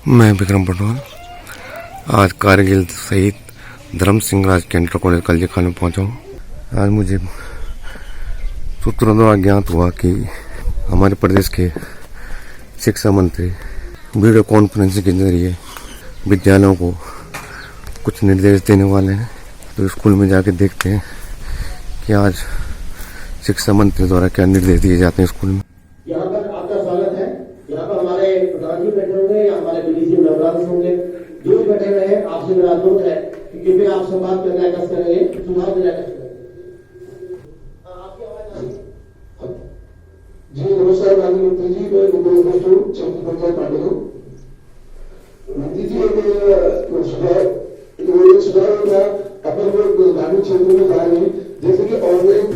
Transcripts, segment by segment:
मैं विक्रम पटवाल आज कारगिल शहीद धर्म सिंह राजकीय इंटर कॉलेज कल्जीखाल में पहुंचा हूँ। आज मुझे सूत्रों द्वारा ज्ञात हुआ कि हमारे प्रदेश के शिक्षा मंत्री वीडियो कॉन्फ्रेंसिंग के जरिए विद्यालयों को कुछ निर्देश देने वाले हैं। तो स्कूल में जाके देखते हैं कि आज शिक्षा मंत्री द्वारा क्या निर्देश दिए जाते हैं स्कूल में। यहाँ पर आपका स्वागत है। यहाँ पर हमारे प्रधान जी बैठे होंगे या हमारे बीडीसी नवराज होंगे, जो भी बैठे हुए हैं। आपसे मेरा अनुरोध है कि कृपया आप संवाद करना कष्ट करेंगे, सुझाव देना कष्ट करेंगे। आपकी आवाज आ रही है? जी नमस्कार माननीय मंत्री जी, मैं विनोद मिश्र चौकी पंचायत पांडे हूँ। मंत्री जी एक सुझाव था, अपन लोग ग्रामीण क्षेत्रों में जा रहे हैं, जैसे कि ऑनलाइन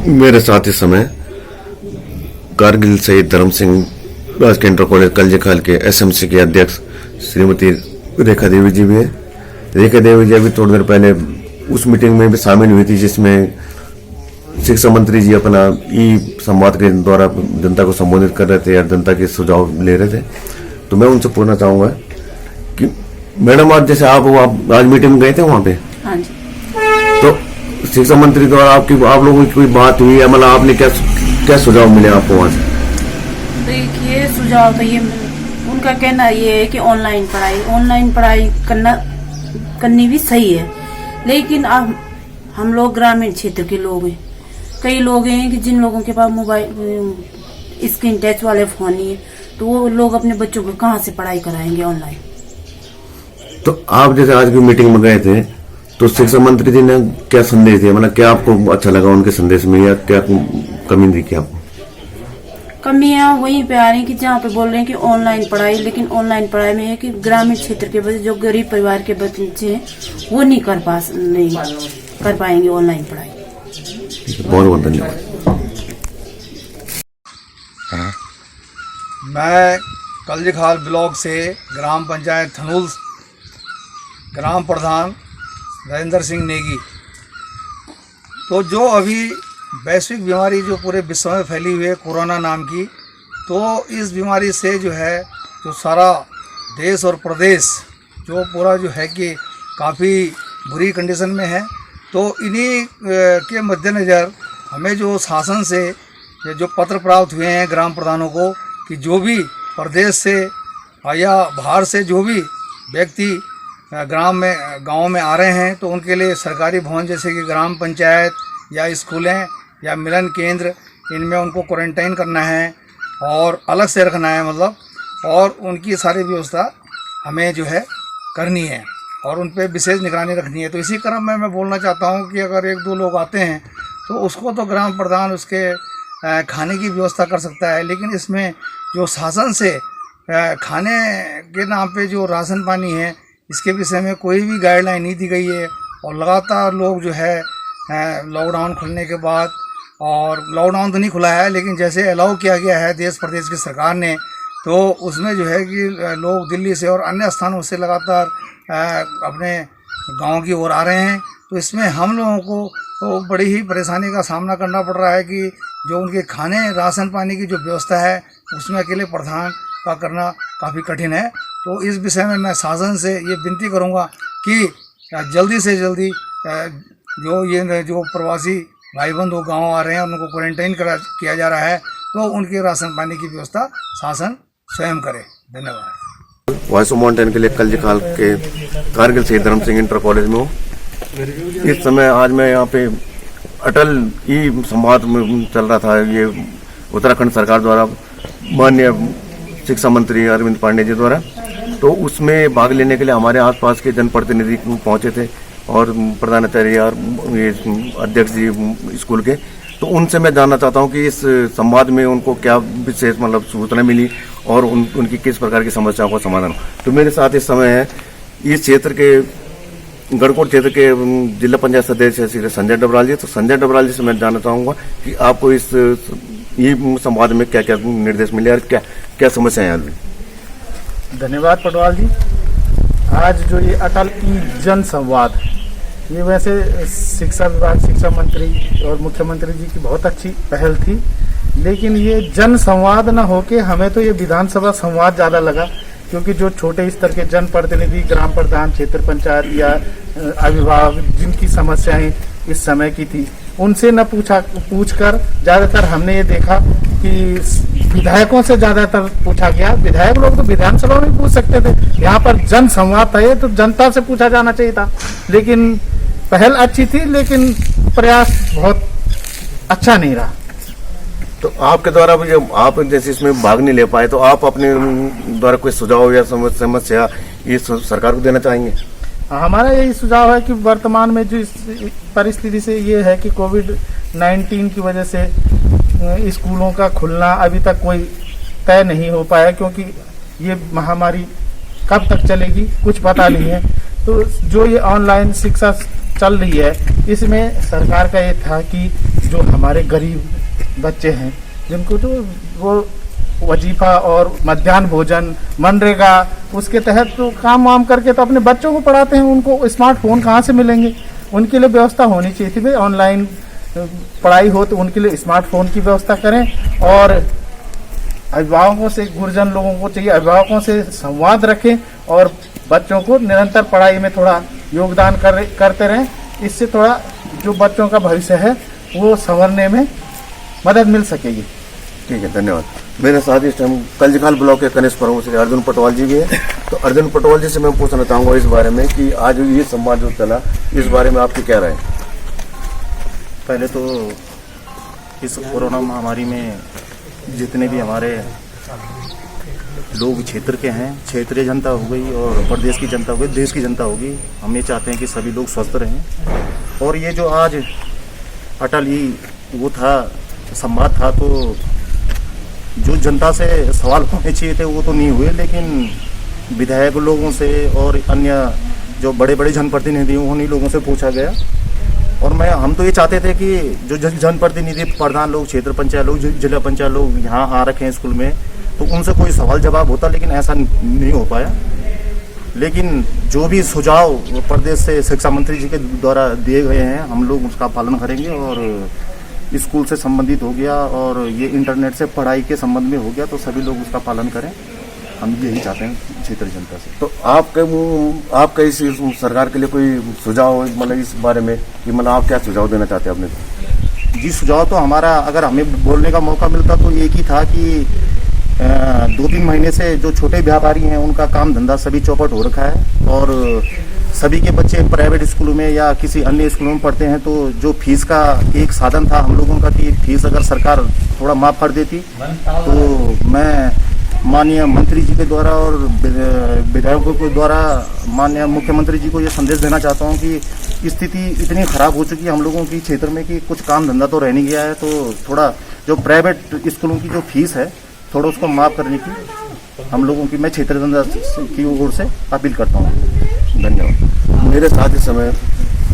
मेरे साथ इस समय कारगिल शहीद धर्म सिंह राजकीय इंटर कॉलेज कल्जीखाल के एसएमसी के अध्यक्ष श्रीमती रेखा देवी जी भी है। रेखा देवी जी अभी थोड़ी देर पहले उस मीटिंग में भी शामिल हुई थी जिसमें शिक्षा मंत्री जी अपना ई संवाद के द्वारा जनता को संबोधित कर रहे थे या जनता के सुझाव ले रहे थे। तो मैं उनसे पूछना चाहूंगा कि मैडम आज जैसे आप आज मीटिंग में गए थे वहां पे, हाँ जी, तो शिक्षा मंत्री द्वारा आप लोगों की कोई बात हुई है, मतलब आपने क्या सुझाव मिले आपको वहां से? देखिए सुझाव तो ये उनका कहना ये है कि ऑनलाइन पढ़ाई करनी भी सही है, लेकिन अब हम लोग ग्रामीण क्षेत्र के लोग हैं। कई लोग हैं कि जिन लोगों के पास मोबाइल स्क्रीन टच वाले फोन नहीं है, तो वो लोग अपने बच्चों को कहाँ से पढ़ाई कराएंगे ऑनलाइन। तो आप जैसे आज की मीटिंग में गए थे तो शिक्षा मंत्री जी ने क्या संदेश दिया, मतलब क्या आपको अच्छा लगा उनके संदेश में या क्या कमी दिखी आपको? कमियां वहीं पे आ रही कि जहाँ पे बोल रहे हैं कि ऑनलाइन पढ़ाई, लेकिन ऑनलाइन पढ़ाई में है कि ग्रामीण क्षेत्र के बच्चे जो गरीब परिवार के बच्चे हैं वो नहीं कर पाएंगे ऑनलाइन पढ़ाई। बहुत बहुत धन्यवाद। मैं कल्जीखाल ब्लॉक से ग्राम पंचायत थनूल ग्राम प्रधान राजेंद्र सिंह नेगी। तो जो अभी वैश्विक बीमारी जो पूरे विश्व में फैली हुई है कोरोना नाम की, तो इस बीमारी से जो है जो सारा देश और प्रदेश जो पूरा जो है कि काफ़ी बुरी कंडीशन में है। तो इन्हीं के मद्देनज़र हमें जो शासन से जो पत्र प्राप्त हुए हैं ग्राम प्रधानों को कि जो भी प्रदेश से या बाहर से जो भी व्यक्ति गांव में आ रहे हैं तो उनके लिए सरकारी भवन जैसे कि ग्राम पंचायत या स्कूलें या मिलन केंद्र, इनमें उनको क्वारंटाइन करना है और अलग से रखना है, मतलब, और उनकी सारी व्यवस्था हमें जो है करनी है और उन पर विशेष निगरानी रखनी है। तो इसी क्रम में मैं बोलना चाहता हूँ कि अगर एक दो लोग आते हैं तो उसको तो ग्राम प्रधान उसके खाने की व्यवस्था कर सकता है, लेकिन इसमें जो शासन से खाने के नाम पे जो राशन पानी है इसके विषय में कोई भी गाइडलाइन नहीं दी गई है। और लगातार लोग जो है लॉकडाउन खुलने के बाद, और लॉकडाउन तो नहीं खुला है लेकिन जैसे अलाउ किया गया है देश प्रदेश की सरकार ने, तो उसमें जो है कि लोग दिल्ली से और अन्य स्थानों से लगातार अपने गांव की ओर आ रहे हैं। तो इसमें हम लोगों को तो बड़ी ही परेशानी का सामना करना पड़ रहा है कि जो उनके खाने राशन पानी की जो व्यवस्था है उसमें अकेले प्रधान का करना काफ़ी कठिन है। तो इस विषय में मैं शासन से ये विनती करूँगा कि जल्दी से जल्दी जो प्रवासी भाई बंधु गाँव आ रहे हैं उनको क्वारंटाइन किया जा रहा है, तो उनके राशन पानी की व्यवस्था शासन स्वयं करे। धन्यवाद। वॉइस ऑफ माउंटेन के लिए कल्जीखाल के कारगिल शहीद धर्म सिंह इंटर कॉलेज में हूँ। इस समय आज मैं यहाँ पे अटल ई संवाद में चल रहा था, ये उत्तराखंड सरकार द्वारा माननीय शिक्षा मंत्री अरविंद पांडे जी द्वारा। तो उसमें भाग लेने के लिए हमारे आसपास के जनप्रतिनिधि पहुंचे थे और प्रधानाचार्य और ये अध्यक्ष जी स्कूल के। तो उनसे मैं जानना चाहता हूं कि इस संवाद में उनको क्या विशेष मतलब सूचना मिली और उनकी किस प्रकार की समस्याओं का समाधान। तो मेरे साथ इस समय है इस क्षेत्र के गढ़कोट क्षेत्र के जिला पंचायत सदस्य श्री संजय डबराल जी। तो संजय डबराल जी से मैं जानना चाहूंगा कि आपको इस संवाद में क्या क्या निर्देश मिले और क्या क्या समस्याएं आई। धन्यवाद पटवाल जी। आज जो ये अटल ई जन संवाद, ये वैसे शिक्षा विभाग, शिक्षा मंत्री और मुख्यमंत्री जी की बहुत अच्छी पहल थी, लेकिन ये जन संवाद न होके हमें तो ये विधानसभा संवाद ज्यादा लगा, क्योंकि जो छोटे स्तर के जनप्रतिनिधि, ग्राम प्रधान, क्षेत्र पंचायत या अभिभावक जिनकी समस्याएं इस समय की थी, उनसे न पूछकर ज्यादातर हमने ये देखा कि विधायकों से ज्यादातर पूछा गया। विधायक लोग तो विधानसभा में पूछ सकते थे, यहाँ पर जन संवाद था, ये तो जनता से पूछा जाना चाहिए था। लेकिन पहल अच्छी थी, लेकिन प्रयास बहुत अच्छा नहीं रहा। तो आपके द्वारा भी जब आप जैसे इसमें भाग नहीं ले पाए, तो आप अपने द्वारा कोई सुझाव या समस्या ये सरकार को देना चाहेंगे? हमारा यही सुझाव है कि वर्तमान में जो इस परिस्थिति से ये है कि कोविड-19 की वजह से स्कूलों का खुलना अभी तक कोई तय नहीं हो पाया, क्योंकि ये महामारी कब तक चलेगी कुछ पता नहीं है। तो जो ये ऑनलाइन शिक्षा चल रही है, इसमें सरकार का ये था कि जो हमारे गरीब बच्चे हैं, जिनको जो वो वजीफा और मध्याह्न भोजन, मनरेगा, उसके तहत तो काम वाम करके तो अपने बच्चों को पढ़ाते हैं, उनको स्मार्टफोन कहाँ से मिलेंगे? उनके लिए व्यवस्था होनी चाहिए थी भाई, ऑनलाइन पढ़ाई हो तो उनके लिए स्मार्टफोन की व्यवस्था करें। और अभिभावकों से, गुरजन लोगों को चाहिए अभिभावकों से संवाद रखें और बच्चों को निरंतर पढ़ाई में थोड़ा योगदान करते रहें। इससे थोड़ा जो बच्चों का भविष्य है वो संवरने में मदद मिल सकेगी। ठीक है, धन्यवाद। मेरे साथ इस टाइम कल्जीखाल ब्लॉक के कनिष्ठ प्रमुख श्री अर्जुन पटवाल जी भी है। तो अर्जुन पटवाल जी से मैं पूछना चाहूंगा इस बारे में कि आज ये संवाद जो चला, इस बारे में आपकी क्या राय है? पहले तो इस कोरोना महामारी में जितने भी हमारे लोग क्षेत्र के हैं, क्षेत्रीय जनता हो गई और प्रदेश की जनता हो गई, देश की जनता होगी, हम ये चाहते हैं कि सभी लोग स्वस्थ रहें। और ये जो आज अटल ई वो था, संवाद था, तो जो जनता से सवाल होने चाहिए थे वो तो नहीं हुए, लेकिन विधायक लोगों से और अन्य जो बड़े बड़े जनप्रतिनिधि उन्हीं लोगों से पूछा गया। और हम तो ये चाहते थे कि जो जनप्रतिनिधि, प्रधान लोग, क्षेत्र पंचायत लोग, जिला पंचायत लोग यहाँ आ रखे हैं स्कूल में, तो उनसे कोई सवाल जवाब होता, लेकिन ऐसा नहीं हो पाया। लेकिन जो भी सुझाव प्रदेश से शिक्षा मंत्री जी के द्वारा दिए गए हैं, हम लोग उसका पालन करेंगे। और स्कूल से संबंधित हो गया और ये इंटरनेट से पढ़ाई के संबंध में हो गया, तो सभी लोग उसका पालन करें, हम यही चाहते हैं क्षेत्र जनता से। तो आपका इस सरकार के लिए कोई सुझाव, मतलब इस बारे में कि मतलब आप क्या सुझाव देना चाहते हैं अपने? जी, सुझाव तो हमारा, अगर हमें बोलने का मौका मिलता तो एक ही था कि 2-3 महीने से जो छोटे व्यापारी हैं उनका काम धंधा सभी चौपट हो रखा है और सभी के बच्चे प्राइवेट स्कूलों में या किसी अन्य स्कूलों में पढ़ते हैं। तो जो फीस का एक साधन था हम लोगों का कि फीस अगर सरकार थोड़ा माफ कर देती, तो मैं माननीय मंत्री जी के द्वारा और विधायकों के द्वारा माननीय मुख्यमंत्री जी को ये संदेश देना चाहता हूँ कि स्थिति इतनी खराब हो चुकी है हम लोगों की क्षेत्र में कि कुछ काम धंधा तो रह नहीं गया है। तो थोड़ा जो प्राइवेट स्कूलों की जो फीस है, थोड़ा उसको माफ करने की हम लोगों की, मैं क्षेत्र जनता की ओर से अपील करता हूँ। धन्यवाद। मेरे साथ इस समय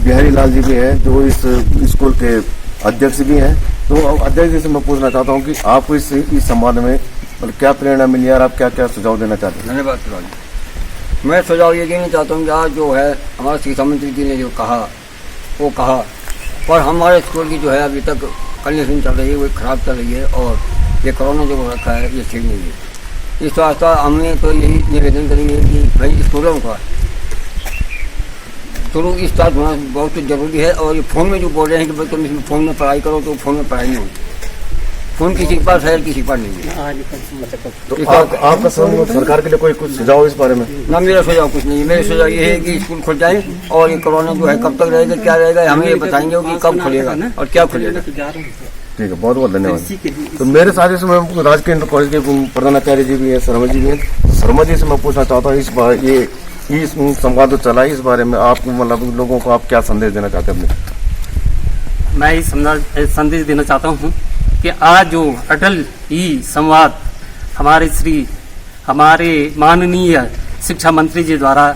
बिहारी लाल जी भी हैं, जो इस स्कूल के अध्यक्ष भी हैं। तो अध्यक्ष जी से मैं पूछना चाहता हूँ कि आपको इस संवाद में मतलब क्या प्रेरणा मिली और आप क्या क्या सुझाव देना चाहते हैं? धन्यवाद प्रधान जी। मैं सुझाव ये देना चाहता हूँ कि आज जो है हमारे शिक्षा मंत्री जी ने जो कहा वो कहा, पर हमारे स्कूल की जो है अभी तक कंडीशन चल रही है वो खराब चल रही है और ये कोरोना जो हो रखा है ये ठीक नहीं है। इस वास्ते हमने तो यही निवेदन करेंगे कि भाई स्कूलों का शुरू स्टार्ट होना बहुत जरूरी है। और ये फ़ोन में जो बोल रहे हैं कि भाई तुम इसमें फ़ोन में पढ़ाई करो, तो फ़ोन में पढ़ाई नहीं होगी। फ़ोन किसी के पास है, किसी के पास नहीं है। तो आपका सरकार के लिए कोई कुछ सुझाव इस बारे में? ना, मेरा सुझाव कुछ नहीं है। मेरा सुझाव ये है कि स्कूल खुल जाए और ये कोरोना जो है कब तक रहेगा, क्या रहेगा, हमें ये बताएंगे कि कब खुलेगा और क्या खुलेगा। ठीक है, बहुत बहुत धन्यवाद। तो मेरे साथ इसमें राजकीय इंटर कॉलेज के प्रधानाचार्य जी भी हैं, शर्मा जी भी हैं। शर्मा जी से मैं पूछना चाहता हूँ इस बार ये संवाद जो चला, इस बारे में आप मतलब लोगों को आप क्या संदेश देना चाहते हैं अपने? मैं ये संदेश देना चाहता हूँ कि आज जो अटल ई संवाद हमारे माननीय शिक्षा मंत्री जी द्वारा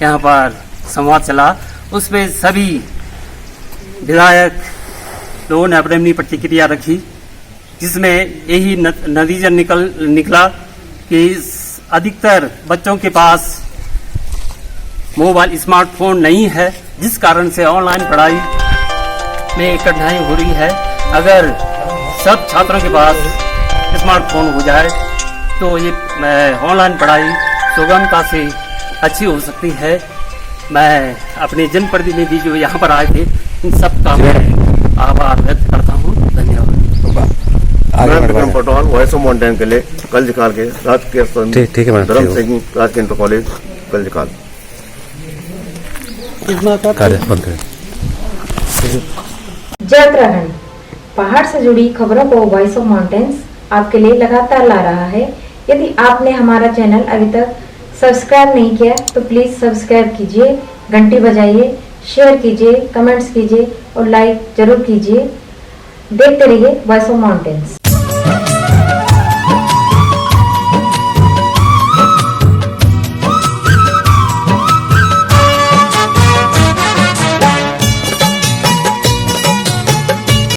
यहाँ पर संवाद चला, उसमें सभी विधायक लोगों ने अपनी प्रतिक्रिया रखी, जिसमें यही नतीजा निकला कि अधिकतर बच्चों के पास मोबाइल स्मार्टफोन नहीं है, जिस कारण से ऑनलाइन पढ़ाई में कठिनाई हो रही है। अगर सब छात्रों के पास स्मार्टफोन हो जाए तो ये ऑनलाइन पढ़ाई सुगमता से अच्छी हो सकती है। मैं अपने जनप्रतिनिधि जो यहाँ पर आए थे इन सब का मैं आभार व्यक्त करता हूँ। धन्यवाद। मैं Vikram Patwal, voice of mountain के लिए कल्जखाल के राजकीय धर्म सिंह राजकीय इंटर कॉलेज कल्जखाल। जय उत्तराखंड। पहाड़ से जुड़ी खबरों को वॉइस ऑफ माउंटेन्स आपके लिए लगातार ला रहा है। यदि आपने हमारा चैनल अभी तक सब्सक्राइब नहीं किया तो प्लीज सब्सक्राइब कीजिए, घंटी बजाइए, शेयर कीजिए, कमेंट्स कीजिए और लाइक जरूर कीजिए। देखते रहिए वॉइस ऑफ माउंटेन्स।